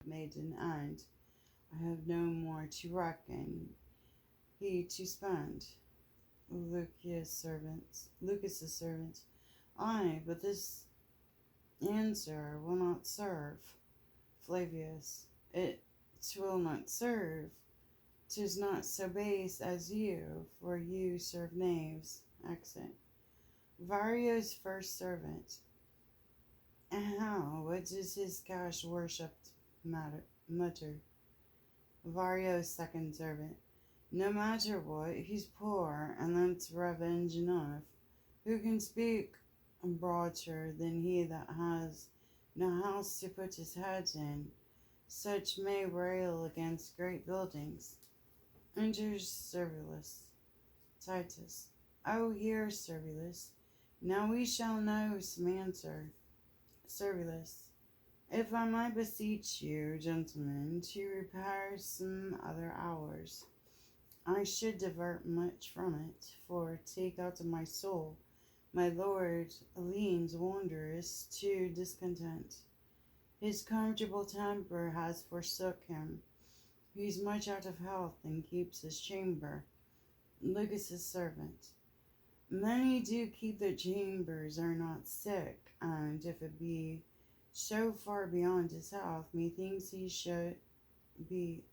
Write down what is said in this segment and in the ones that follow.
maiden, and I have no more to reckon, he to spend. Lucas's servant. Aye, but this answer will not serve. Flavius. It will not serve. 'Tis not so base as you, for you serve knaves. Exit. Vario's first servant. And how? What does his cash worshipped mutter? Vario's second servant. No matter what, he's poor, and that's revenge enough. Who can speak broader than he that has no house to put his head in? Such may rail against great buildings. Enters Servius. Titus. Oh, here, Servius. Now we shall know some answer. Servius. If I might beseech you, gentlemen, to repair some other hours, I should divert much from it, for take out of my soul, my lord leans wondrous to discontent. His comfortable temper has forsook him. He's much out of health and keeps his chamber. Lucas's servant. Many do keep their chambers, are not sick, and if it be so far beyond his health, methinks he should the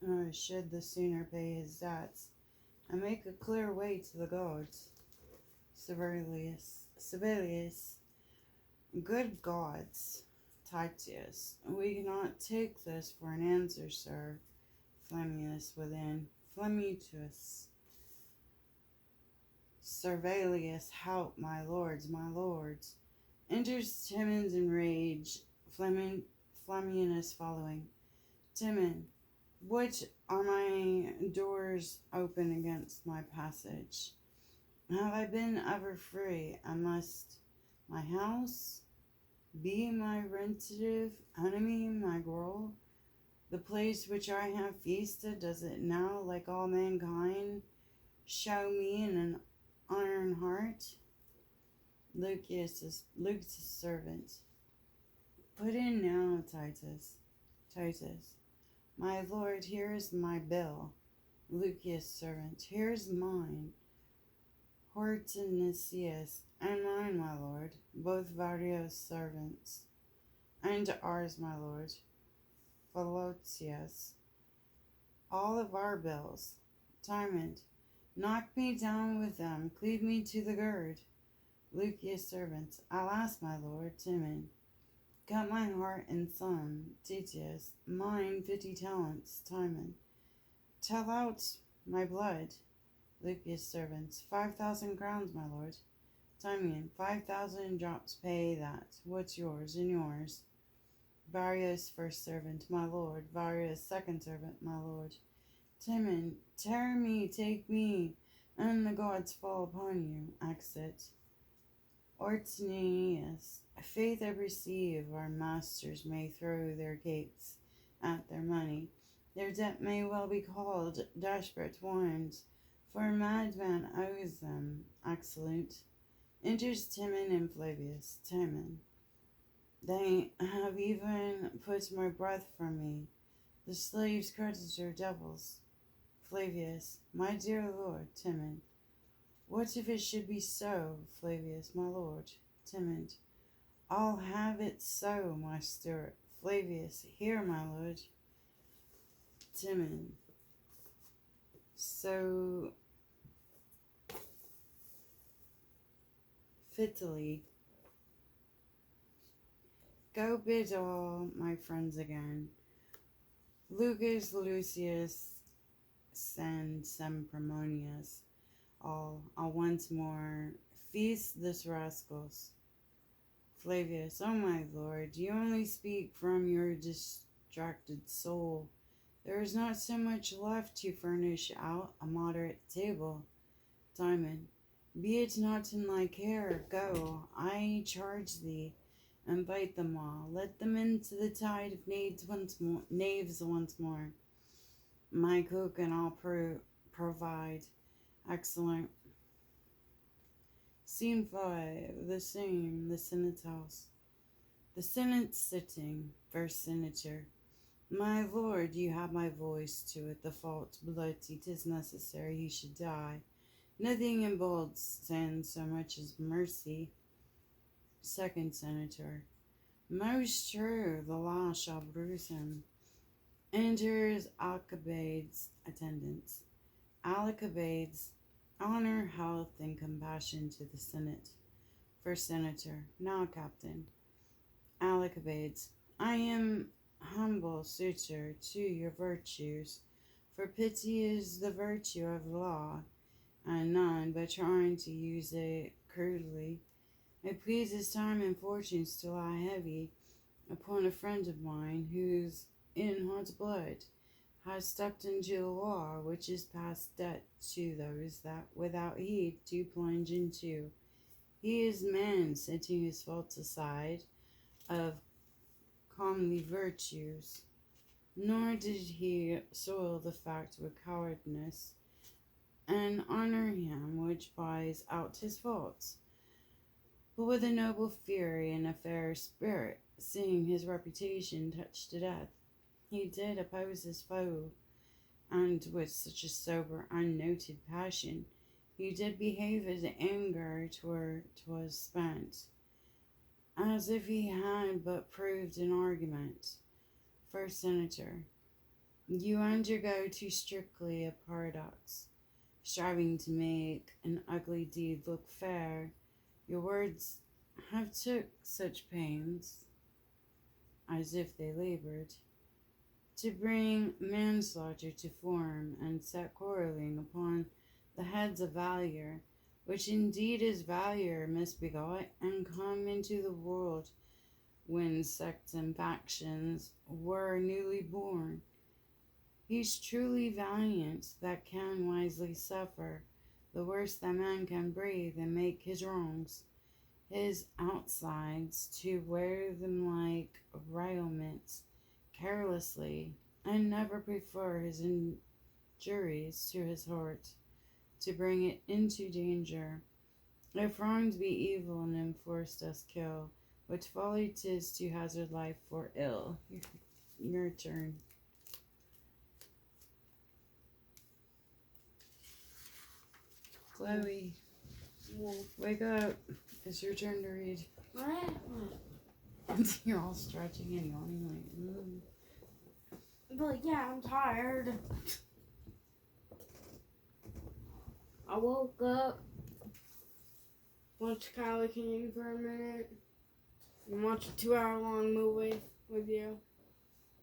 sooner pay his debts, and make a clear way to the gods. Sibelius. Good gods. Titus. We cannot take this for an answer, sir. Flamius within. Flamitus. Servilius, help, my lords, my lords. Enters Timon's enraged, Flamianus following. Timon, what are my doors open against my passage? Have I been ever free? And must my house be my rentive enemy, my gruel? The place which I have feasted, does it now, like all mankind, show me in an iron heart? Lucas's servant. Put in now, Titus. Titus. My lord, here is my bill. Lucas' servant. Here's mine. Hortensius. And mine, my lord. Both Vario's servants. And ours, my lord. Philocius. All of our bills. Timon. Knock me down with them, cleave me to the gird. Lucas' servants. Alas, my lord. Timon. Cut my heart in some. Titius. Mine 50 talents. Timon. Tell out my blood. Lucas' servants. 5,000 crowns, my lord. Timon. 5,000 drops pay that. What's yours and yours? Vario's first servant, my lord. Vario's second servant, my lord. Timon, tear me, take me, and the gods fall upon you. Exit. Ortinius, faith I perceive, our masters may throw their gates at their money. Their debt may well be called desperate warrants, for a madman owes them. Excellent. Enters Timon and Flavius. Timon. They have even put my breath from me. The slaves creditor devils. Flavius. My dear lord. Timon. What if it should be so, Flavius, my lord? Timon. I'll have it so, my steward. Flavius. Here, my lord. Timon. So fitly. Go bid all my friends again. Lucas, Lucius, send Sempronius. I'll once more feast this rascals. Flavius, oh my lord, you only speak from your distracted soul. There is not so much left to furnish out a moderate table. Timon, be it not in thy care, go, I charge thee, and bite them all. Let them into the tide of knaves once more. My cook and I'll provide. Excellent. Scene 5. The same. The Senate's house. The Senate sitting. First Senator. My lord, you have my voice to it. The fault bloody, 'tis necessary he should die. Nothing in bold sin so much as mercy. Second Senator. Most true, the law shall bruise him. Enters Alcibiades' attendants. Alcibiades, honor, health, and compassion to the Senate. First Senator. Now, Captain. Alcibiades, I am humble suitor to your virtues, for pity is the virtue of law, and none but trying to use it crudely. It pleases time and fortune to lie heavy upon a friend of mine whose in hot blood has stepped into the law, which is past debt to those that without heed do plunge into. He is man setting his faults aside of comely virtues, nor did he soil the fact with cowardice, and honor him which buys out his faults, but with a noble fury and a fair spirit, seeing his reputation touched to death. He did oppose his foe, and with such a sober, unnoted passion, he did behave his anger twas spent, as if he had but proved an argument. First Senator. You undergo too strictly a paradox, striving to make an ugly deed look fair. Your words have took such pains, as if they labored, to bring manslaughter to form, and set quarreling upon the heads of valor, which indeed is valor misbegot, and come into the world when sects and factions were newly born. He's truly valiant that can wisely suffer the worst that man can breathe, and make his wrongs his outsides to wear them like raiments carelessly, and never prefer his injuries to his heart, to bring it into danger. If wronged be evil, and enforced does kill, which folly 'tis to hazard life for ill. Your turn. Chloe, wake up. It's your turn to read. What? You're all stretching and yawning like, But yeah, I'm tired. I woke up, watched Kylie King for a minute, and watched a 2-hour-long movie with you.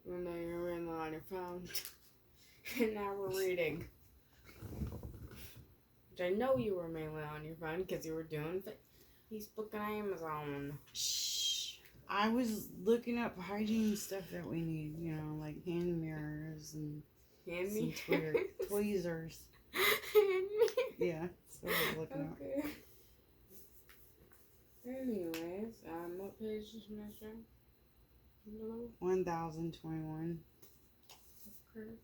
And then you're in on your phone. And now we're reading. Which I know you were mainly on your phone because you were doing Facebook and Amazon. Shh. I was looking up hygiene stuff that we need, like hand mirrors and Hand some me. tweezers. Hand me. Yeah, that's what I was looking up. Okay. Anyways, what page is Metro? 1021. Okay.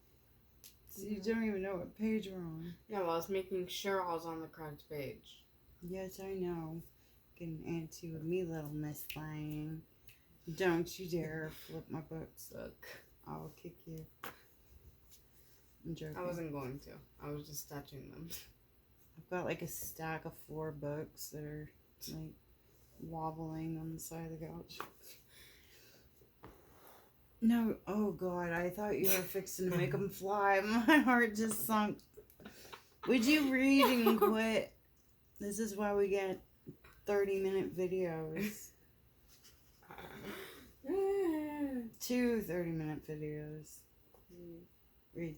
So you don't even know what page we're on. No, I was making sure I was on the correct page. Yes, I know. Getting antsy with me, little miss thing. Don't you dare flip my books. Look. I'll kick you. I'm joking. I wasn't going to. I was just touching them. I've got like a stack of 4 books that are like wobbling on the side of the couch. No, oh God, I thought you were fixing to make them fly. My heart just sunk. Would you read and quit? This is why we get 30-minute videos. 2 30-minute videos. Read.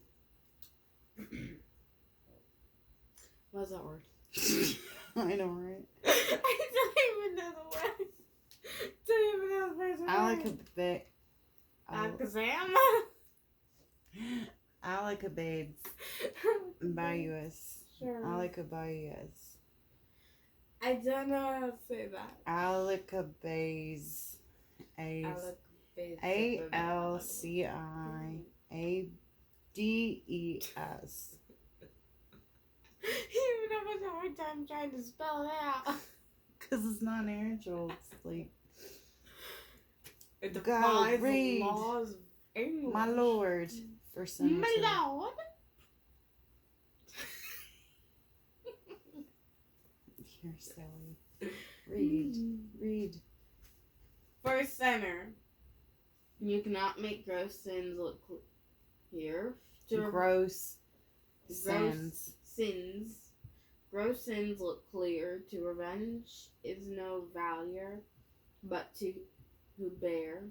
What's that word? I know, right? I don't even know the word. Don't even know the first word. Alakazam? Alakabades. Bayous. Sure. Alakabayas. I don't know how to say that. Alakabades. ALCIADES. Even I was a hard time trying to spell it out. Because it's not natural. It's like. It Go defies read. the laws of English. My lord, for senator. My lord. You're silly. Read. For center, you cannot make gross sins look clear. Gross sins. Gross sins look clear. To revenge is no valor, but to who bear.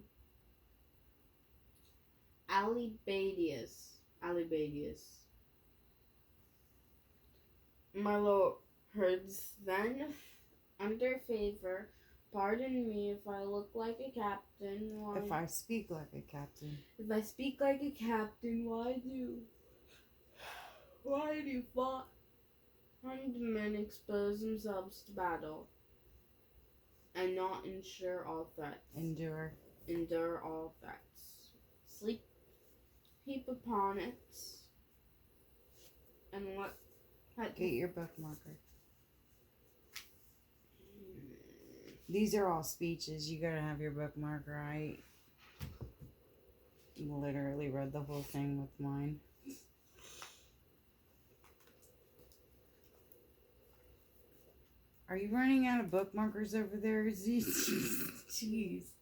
Alibadius. My lords, then, under favor, pardon me if I look like a captain. If I speak like a captain. If I speak like a captain, why do men expose themselves to battle and not endure all threats? Endure all threats. Sleep, heap upon it, and get your bookmarker. These are all speeches. You gotta have your bookmarker. I literally read the whole thing with mine. Are you running out of bookmarkers over there? Jeez.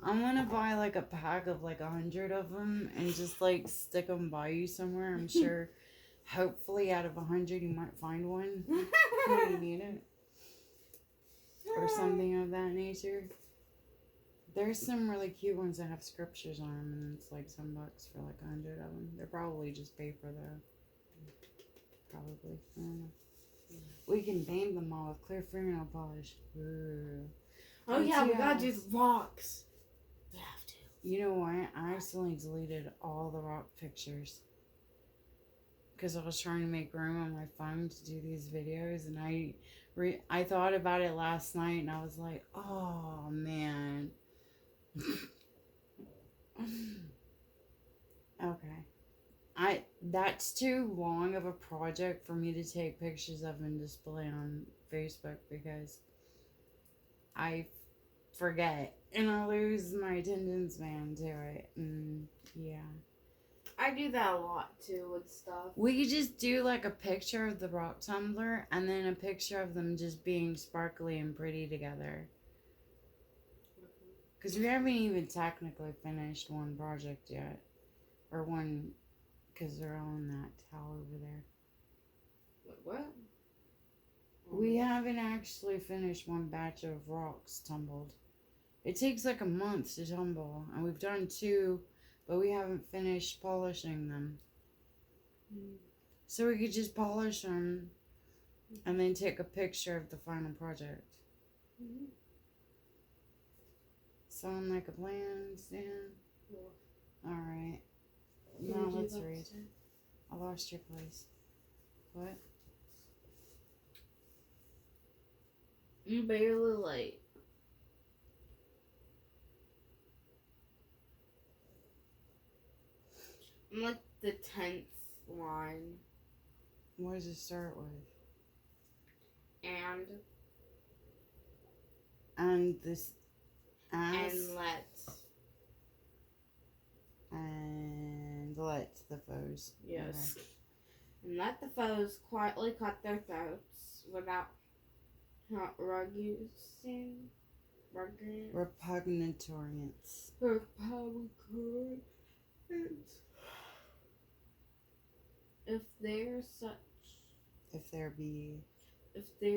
I'm gonna buy like a pack of like 100 of them and just like stick them by you somewhere. I'm sure, hopefully, out of 100 you might find one when you need it, or something of that nature. There's some really cute ones that have scriptures on them, and it's like $10 for like 100 of them. They're probably just paper though. Probably. I don't know. We can paint them all with clear fingernail polish. Ooh. Oh yeah, we gotta do the rocks. We have to. You know what? I accidentally deleted all the rock pictures because I was trying to make room on my phone to do these videos, and I thought about it last night, and I was like, oh man. Okay. That's too long of a project for me to take pictures of and display on Facebook because I forget and I lose my attention span to it. And yeah. I do that a lot too with stuff. We could just do like a picture of the rock tumbler and then a picture of them just being sparkly and pretty together. Because we haven't even technically finished one project yet. Or one, because they're all in that tower over there. What? We haven't actually finished one batch of rocks tumbled. It takes like a month to tumble. And we've done 2, but we haven't finished polishing them. So we could just polish them and then take a picture of the final project. Sound like a plan, Stan? Yeah. Alright. Now let's read. I lost your place. What? I'm barely late. I'm like the 10th line. What does it start with? And this. And let's. And let the foes. Yes. Okay. And let the foes quietly cut their throats without Repugnantorians. If there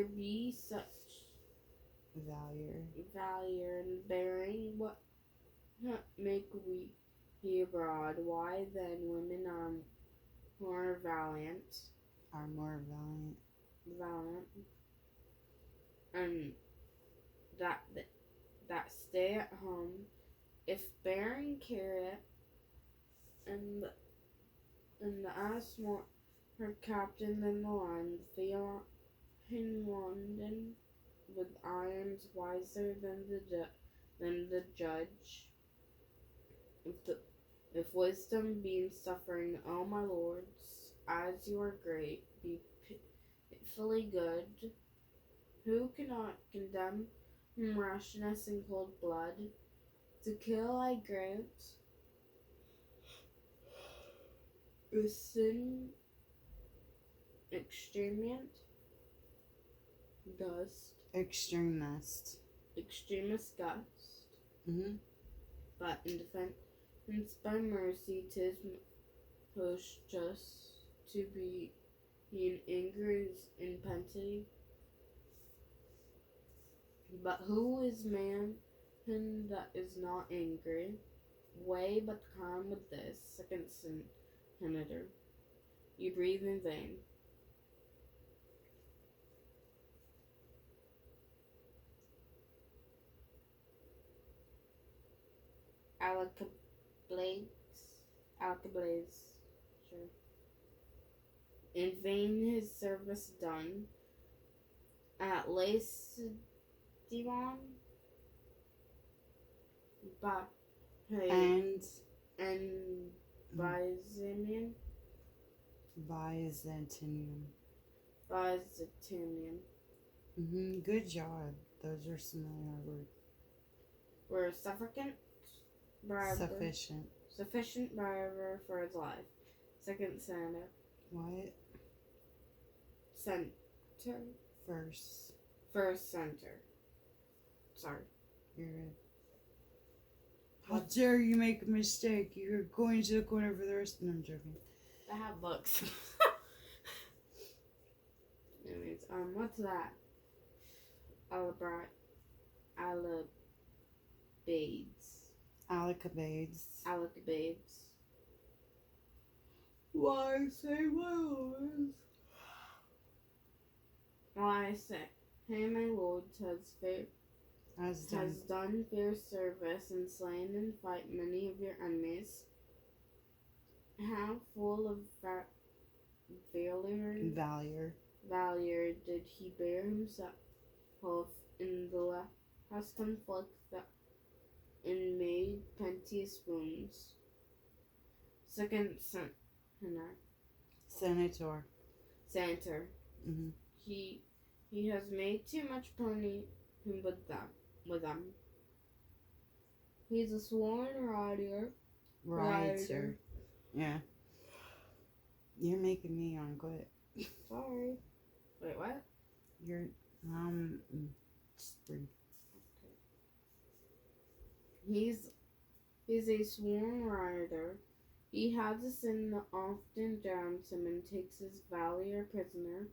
be such valor in bearing what make we he abroad, why then women are more valiant, and that stay at home, if bearing carrot, and the ass more her captain than the lion, feel in London with irons wiser than the judge. If wisdom be in suffering, O my lords, as you are great, be pitifully good. Who cannot condemn rashness in cold blood? To kill I grant, A sin extremist, gust. Extremist. Extremist gust. Mm-hmm. But in defense by mercy, 'tis most just to be in anger is in penalty. But who is man that is not angry? Weigh but calm with this, second senator. You breathe in vain. Alcablaze. Sure. In vain his service done. At Lacedaemon. And Byzantium. Byzantium. Mm-hmm. Good job. Those are some hard words. Were sufficient briber for his life. Second senator. What? Center. First center. Sorry. You're good. How dare you make a mistake? You're going to the corner for the rest of them. I'm joking. I have books. Anyways, what's that? Alacabades. Why say my lords? Why say, hey my lords has done fair service and slain in fight many of your enemies. How full of valor did he bear himself in the last conflict that and made plenteous wounds. Second senator. Mm-hmm. He has made too much pony with them. He's a sworn rider. Yeah. You're making me yawn. Quit. Sorry. Wait, what? You're just breathe. Okay. He's a sworn rider. He has a sin that often drowns him and takes his valor prisoner.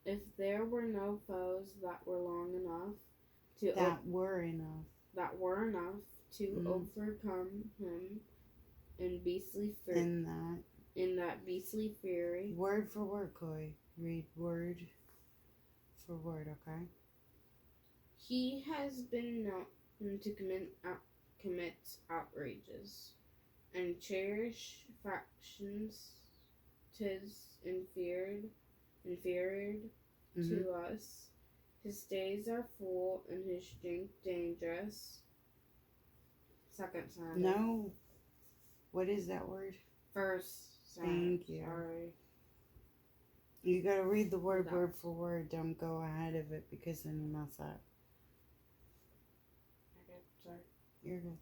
If there were no foes that were enough to overcome him in that beastly fury. Word for word, Chloe. Read word for word, okay? He has been known to commit outrages and cherish factions. 'Tis inferior to us. His days are full and his strength dangerous. Second senator. No. What is that word? First senator. Thank you. Sorry. You gotta read the word for word. Don't go ahead of it because then you mess up. Okay, sorry. You're good.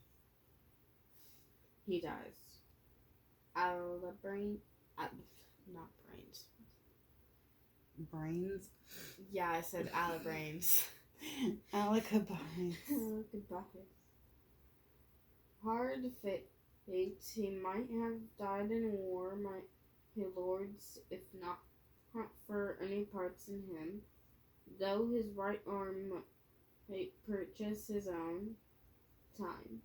He dies. Not brains. Brains? Yeah, I said Alabrains. Alacabades. Hard fate. He might have died in war, my lords, if not for any parts in him. Though his right arm might purchase his own time.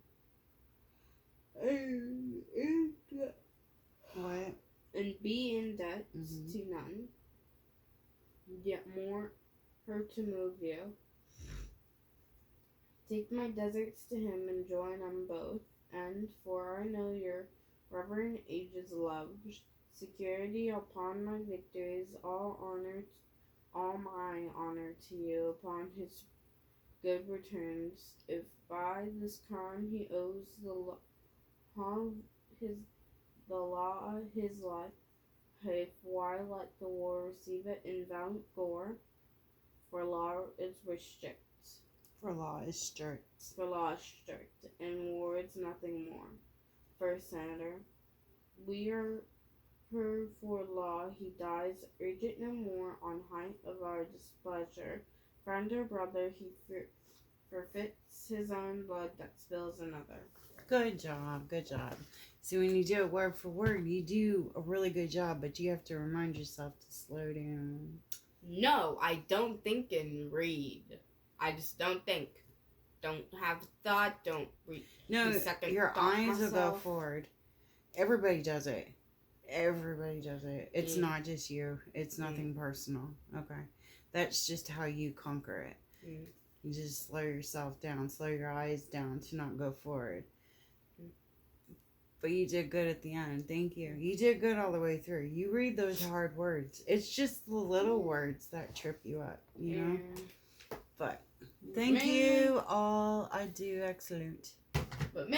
What? And be in debt to none. Yet more her to move you. Take my deserts to him and join them both. And for I know your reverend age's love, security upon my victories, all my honor to you upon his good returns. If by this crime he owes the law his life, why let the war receive it in valiant gore? For law is strict. For law is strict. And war is nothing more. First senator, we are her for law, he dies, urge it no more on height of our displeasure. Friend or brother, he forfeits his own blood that spills another. Good job, good job. See, when you do it word for word, you do a really good job, but you have to remind yourself to slow down. No, I don't think and read. I just don't think. Don't have thought, don't read. No, Second your thought eyes will go myself. forward. Everybody does it. Everybody does it. It's not just you. It's nothing personal. Okay. That's just how you conquer it. You just slow yourself down. Slow your eyes down to not go forward. But you did good at the end. Thank you. You did good all the way through. You read those hard words. It's just the little words that trip you up, you know? But thank you all. I do excellent.